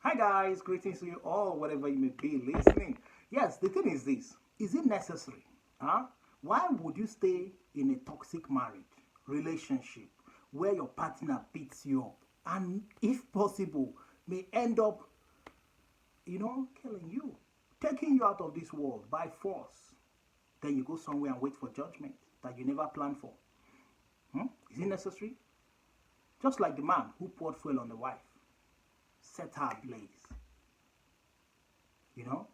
Hi guys, greetings to you all, wherever you may be listening. Yes, the thing is this: is it necessary? Huh? Why would you stay in a toxic marriage, relationship, where your partner beats you up, and if possible, may end up, killing you, taking you out of this world by force? Then you go somewhere and wait for judgment that you never planned for. Is it necessary? Just like the man who poured fuel on the wife, set her ablaze, you know?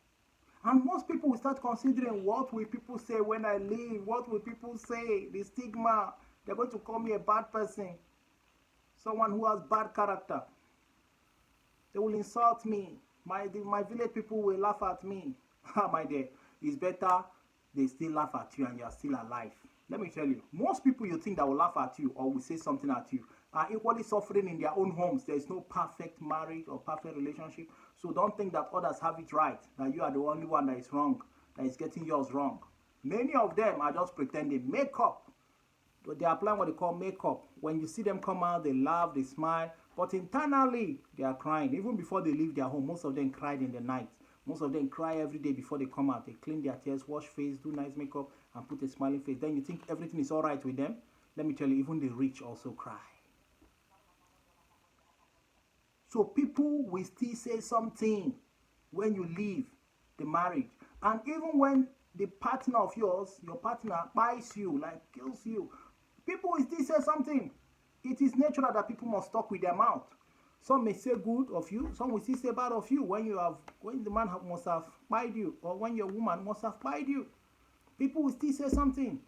And most people will start considering, what will people say when I leave? What will people say? The stigma. They're going to call me a bad person, someone who has bad character. They will insult me. My village people will laugh at me. Ah, my dear, it's better they still laugh at you and you are still alive. Let me tell you, most people you think that will laugh at you or will say something at you are equally suffering in their own homes. There is no perfect marriage or perfect relationship. So don't think that others have it right, that you are the only one that is wrong, that is getting yours wrong. Many of them are just pretending. Makeup. They apply what they call makeup. When you see them come out, they laugh, they smile, but internally they are crying. Even before they leave their home, most of them cried in the night. Most of them cry every day before they come out. They clean their tears, wash face, do nice makeup, and put a smiling face. Then you think everything is all right with them. Let me tell you, even the rich also cry. So people will still say something when you leave the marriage. And even when the partner of yours, your partner, buys you, like kills you, people will still say something. It is natural that people must talk with their mouth. Some may say good of you, some will still say bad of you when the man must have spied you, or when your woman must have spied you. People will still say something.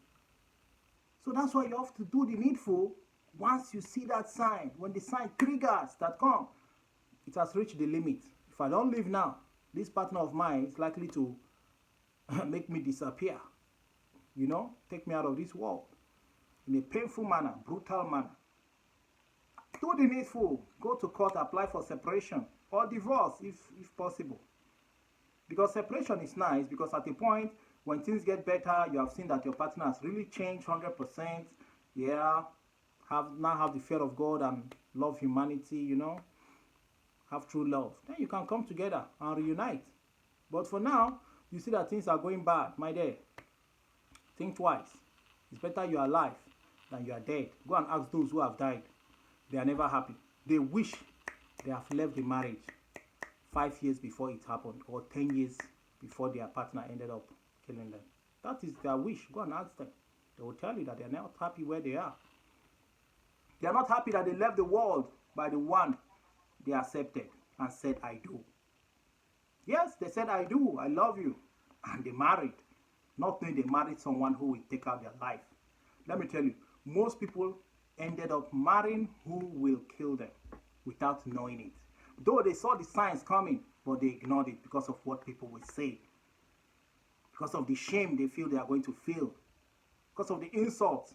So that's why you have to do the needful. Once you see that sign, when the sign triggers that come, it has reached the limit. If I don't leave now, this partner of mine is likely to make me disappear. Take me out of this world in a painful manner, brutal manner. Do the needful. Go to court, apply for separation or divorce if possible. Because separation is nice, because at a point when things get better, you have seen that your partner has really changed 100%. Yeah, now have the fear of God and love humanity, have true love. Then you can come together and reunite. But for now, you see that things are going bad, my dear. Think twice. It's better you are alive than you are dead. Go and ask those who have died. They are never happy. They wish they have left the marriage 5 years before it happened, or 10 years before their partner ended up killing them. That is their wish. Go and ask them. They will tell you that they are not happy where they are. They are not happy that they left the world by the one they accepted and said, I do. Yes, they said, I do, I love you. And they married. Not knowing they married someone who will take out their life. Let me tell you, most people ended up marrying who will kill them without knowing it. Though they saw the signs coming, but they ignored it because of what people will say. Because of the shame they feel they are going to feel. Because of the insults.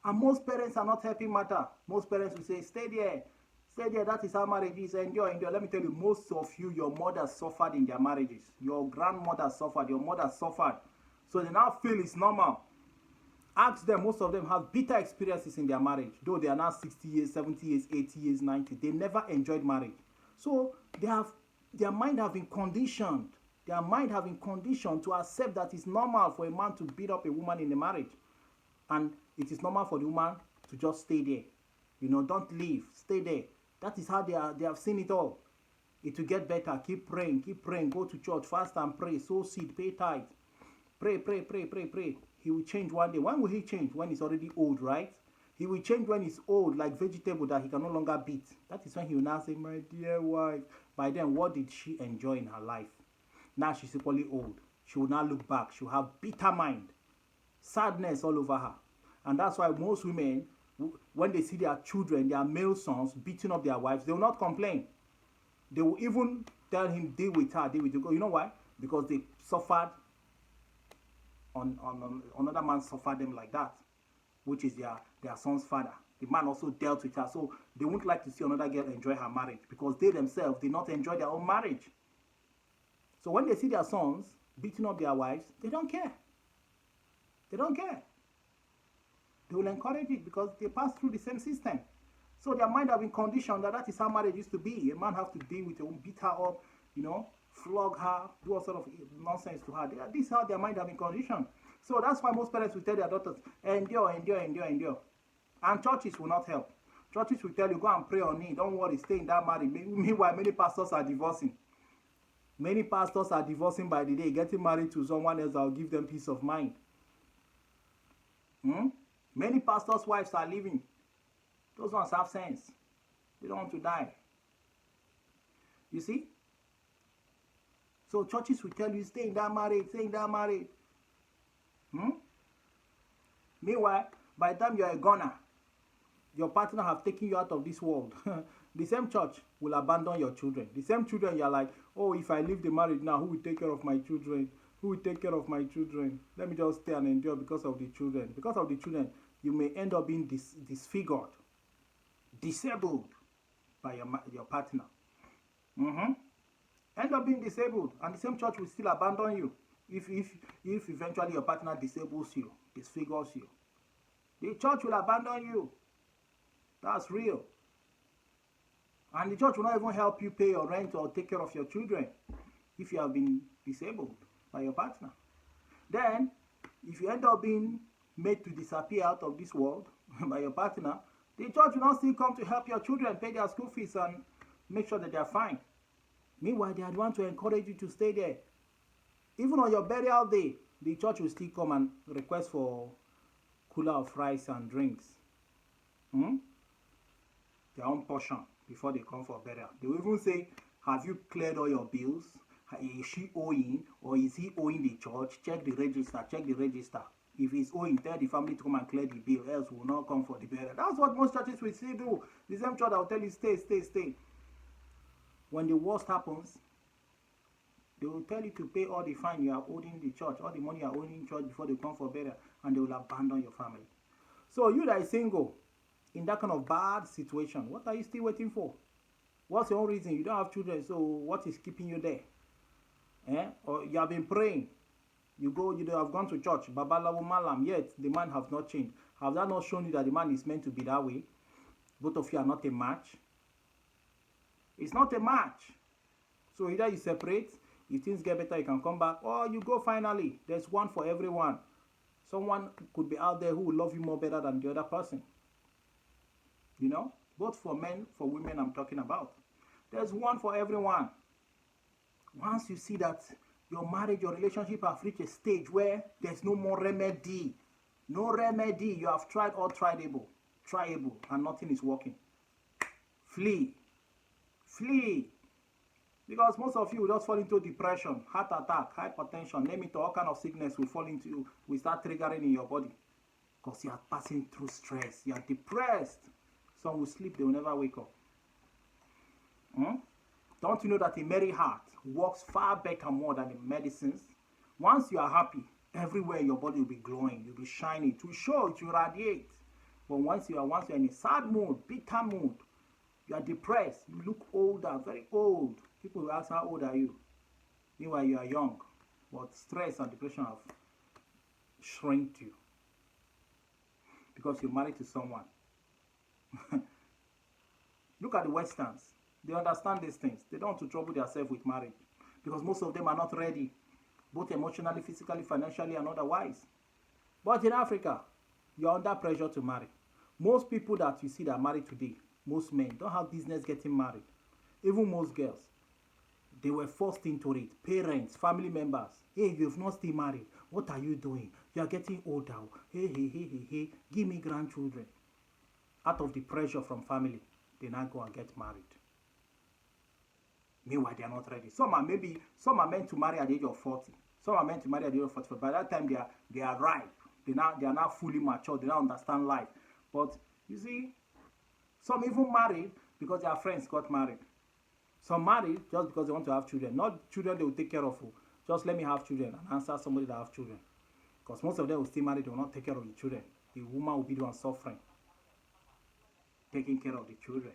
And most parents are not helping matter. Most parents will say, stay there. Stay there, that is how marriage is. Enjoy. Let me tell you, most of you, your mothers suffered in their marriages. Your grandmother suffered. Your mother suffered. So they now feel it's normal. Ask them, most of them have bitter experiences in their marriage. Though they are now 60 years, 70 years, 80 years, 90. They never enjoyed marriage. So their mind have been conditioned. Their mind have been conditioned to accept that it's normal for a man to beat up a woman in a marriage. And it is normal for the woman to just stay there. Don't leave. Stay there. That is how they have seen it all. It will get better. Keep praying. Go to church. Fast and pray. Sow seed. Pay tithe. Pray. He will change one day. When will he change? When he's already old, right? He will change when he's old, like vegetable that he can no longer beat. That is when he will now say, my dear wife. By then, what did she enjoy in her life? Now she's equally old. She will now look back. She will have bitter mind. Sadness all over her. And that's why most women, when they see their children, their male sons, beating up their wives, they will not complain. They will even tell him, deal with her, deal with you. You know why? Because they suffered another man suffered them like that, which is their son's father. The man also dealt with her, so they wouldn't like to see another girl enjoy her marriage because they themselves did not enjoy their own marriage. So when they see their sons beating up their wives, they don't care. They don't care. They will encourage it because they pass through the same system. So their mind have been conditioned that is how marriage used to be. A man have to deal with her, beat her up, flog her, do all sort of nonsense to her. This is how their mind have been conditioned. So that's why most parents will tell their daughters, endure, endure, endure, endure. And churches will not help. Churches will tell you, go and pray on it. Don't worry, stay in that marriage. Meanwhile, many pastors are divorcing. Many pastors are divorcing by the day, getting married to someone else that will give them peace of mind. Many pastors' wives are leaving. Those ones have sense. They don't want to die. You see? So churches will tell you, stay in that marriage, stay in that marriage. Meanwhile, by the time you are a goner, your partner have taken you out of this world. The same church will abandon your children. The same children, you are like, oh, if I leave the marriage now, who will take care of my children? Who will take care of my children? Let me just stay and endure because of the children. Because of the children, you may end up being disfigured, disabled by your partner. End up being disabled, and the same church will still abandon you if eventually your partner disables you, disfigures you. The church will abandon you. That's real. And the church will not even help you pay your rent or take care of your children if you have been disabled by your partner. Then, if you end up being made to disappear out of this world by your partner, the church will not still come to help your children pay their school fees and make sure that they are fine. Meanwhile, they want to encourage you to stay there. Even on your burial day, the church will still come and request for cooler of rice and drinks. Their own portion before they come for burial. They will even say, have you cleared all your bills? Is she owing or is he owing the church? Check the register, check the register. If he's owing, tell the family to come and clear the bill, else we will not come for the burial. That's what most churches will say do. The same church that will tell you, stay, stay, stay. When the worst happens, they will tell you to pay all the fine you are owing the church, all the money you are owing church before they come for burial, and they will abandon your family. So you that is single, in that kind of bad situation, what are you still waiting for? What's your own reason? You don't have children, so what is keeping you there? Or you have been praying. You have gone to church, Babalawo Malam, yet the man has not changed. Have that not shown you that the man is meant to be that way? Both of you are not a match. It's not a match. So either you separate, if things get better, you can come back, or you go finally. There's one for everyone. Someone could be out there who will love you more better than the other person. Both for men, for women, I'm talking about. There's one for everyone. Once you see that your marriage, your relationship have reached a stage where there's no more remedy. No remedy. You have tried all tryable, and nothing is working. Flee. Flee. Because most of you will just fall into depression, heart attack, hypertension, name it, all kind of sickness will fall into you, will start triggering in your body. Because you are passing through stress. You are depressed. Some will sleep, they will never wake up. Don't you know that a merry heart works far better more than the medicines? Once you are happy, everywhere your body will be glowing, you'll be shining, to show, it will radiate. But once you are in a sad mood, bitter mood, you are depressed, you look older, very old. People will ask, how old are you? Meanwhile, you are young. But stress and depression have shrinked you. Because you're married to someone. Look at the Westerns. They understand these things. They don't want to trouble themselves with marriage. Because most of them are not ready. Both emotionally, physically, financially, and otherwise. But in Africa, you're under pressure to marry. Most people that you see that are married today, most men, don't have business getting married. Even most girls. They were forced into it. Parents, family members. Hey, you've not still married. What are you doing? You are getting older. Hey. Give me grandchildren. Out of the pressure from family, they now go and get married. Meanwhile, they are not ready. Some are meant to marry at the age of 40. Some are meant to marry at the age of 45. By that time, they are ripe. They are now fully mature. They now understand life. But you see, some even married because their friends got married. Some married just because they want to have children. Not children they will take care of. Just let me have children and answer somebody that have children. Because most of them will still marry, they will not take care of the children. The woman will be the one suffering. Taking care of the children.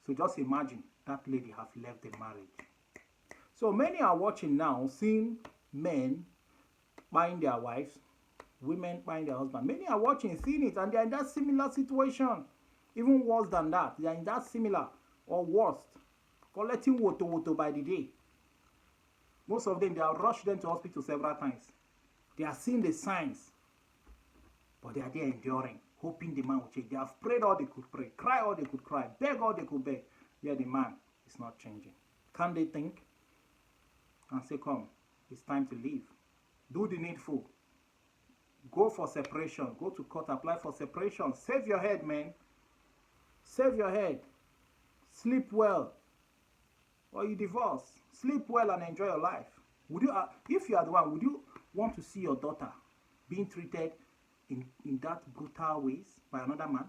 So just imagine that lady have left the marriage. So many are watching now, seeing men buying their wives, Women find their husband. Many are watching, seeing it, and they are in that similar situation. Even worse than that. They are in that similar or worse. Collecting woto by the day. Most of them, they have rushed them to hospital several times. They are seeing the signs. But they are there enduring, hoping the man will change. They have prayed all they could pray, cry all they could cry, beg all they could beg. Yet the man is not changing. Can they think and say, come, it's time to leave? Do the needful. Go for separation. Go to court, apply for separation. Save your head, man. Save your head. Sleep well. Or you divorce. Sleep well and enjoy your life. Would you, if you are the one, would you want to see your daughter being treated in that brutal ways by another man?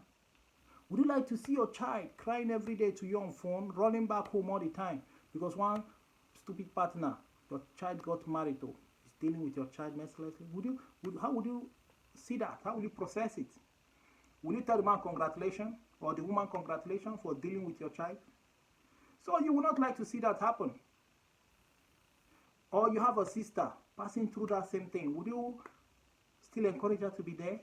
Would you like to see your child crying every day to you on phone, running back home all the time because one stupid partner your child got married to is dealing with your child mercilessly? How would you see that? How will you process it? Will you tell the man congratulations or the woman congratulations for dealing with your child? So you would not like to see that happen. Or you have a sister passing through that same thing. Would you still encourage her to be there?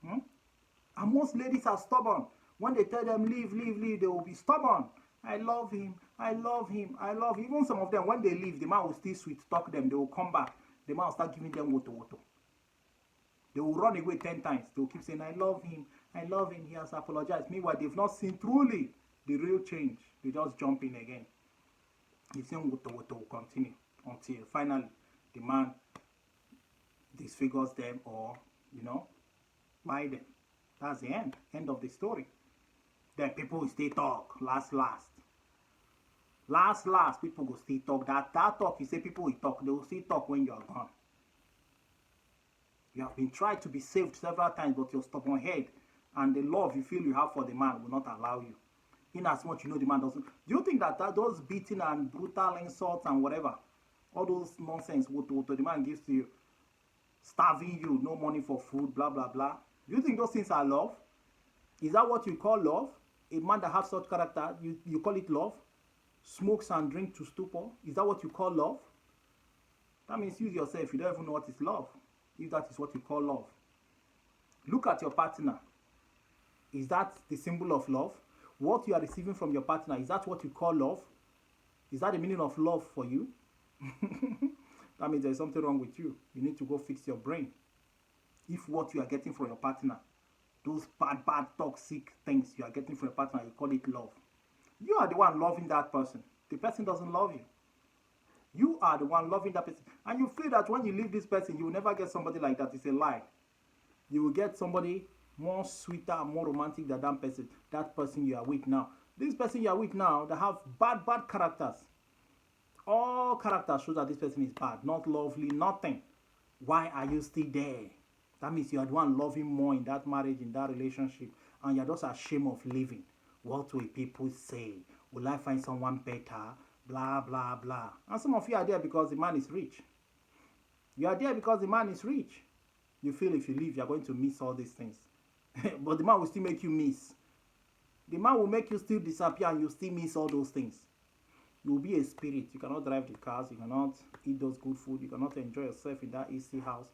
And most ladies are stubborn. When they tell them leave, leave, leave, they will be stubborn. I love him, I love him, I love him. Even some of them, when they leave, the man will still sweet talk them. They will come back. The man will start giving them woto. They will run away 10 times. They will keep saying, I love him, he has apologized. Meanwhile, they've not seen truly the real change. They just jump in again. The same woto will continue until finally the man disfigures them or, buy them. That's the end of the story. Then people will stay talk, last, people will still talk. That talk, you say people will talk, they will still talk when you are gone. You have been tried to be saved several times, but your stubborn head and the love you feel you have for the man will not allow you. In as much you know the man doesn't. Do you think that those beating and brutal insults and whatever, all those nonsense what the man gives to you, starving you, no money for food, blah, blah, blah. Do you think those things are love? Is that what you call love? A man that has such character, you call it love? Smokes and drink to stupor? Is that what you call love? That means you yourself, you don't even know what is love. If that is what you call love. Look at your partner. Is that the symbol of love? What you are receiving from your partner, is that what you call love? Is that the meaning of love for you? That means there's something wrong with you. You need to go fix your brain. If what you are getting from your partner, those bad, toxic things you are getting from your partner, you call it love. You are the one loving that person. The person doesn't love you. You are the one loving that person. And you feel that when you leave this person, you will never get somebody like that. It's a lie. You will get somebody more sweeter and more romantic than that person you are with now. This person you are with now, that have bad characters. All characters show that this person is bad, not lovely, nothing. Why are you still there? That means you are the one loving more in that marriage, in that relationship, and you're just ashamed of living. What will people say? Will I find someone better? Blah, blah, blah. And some of you are there because the man is rich. You are there because the man is rich. You feel if you leave, you're going to miss all these things. But the man will still make you miss. The man will make you still disappear and you still miss all those things. You will be a spirit. You cannot drive the cars. You cannot eat those good food. You cannot enjoy yourself in that easy house.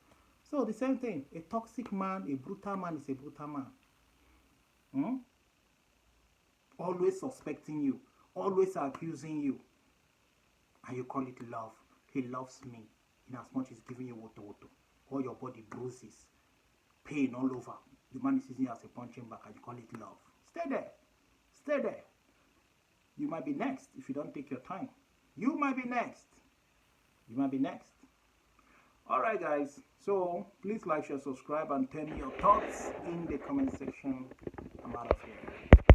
So the same thing. A toxic man, a brutal man is a brutal man. Always suspecting you. Always accusing you. And you call it love. He loves me. In as much as giving you woto. All your body bruises. Pain all over. The man is using you as a punching bag and you call it love. Stay there. Stay there. You might be next if you don't take your time. You might be next. You might be next. Alright guys. So please like, share, subscribe and tell me your thoughts in the comment section. I'm out of here.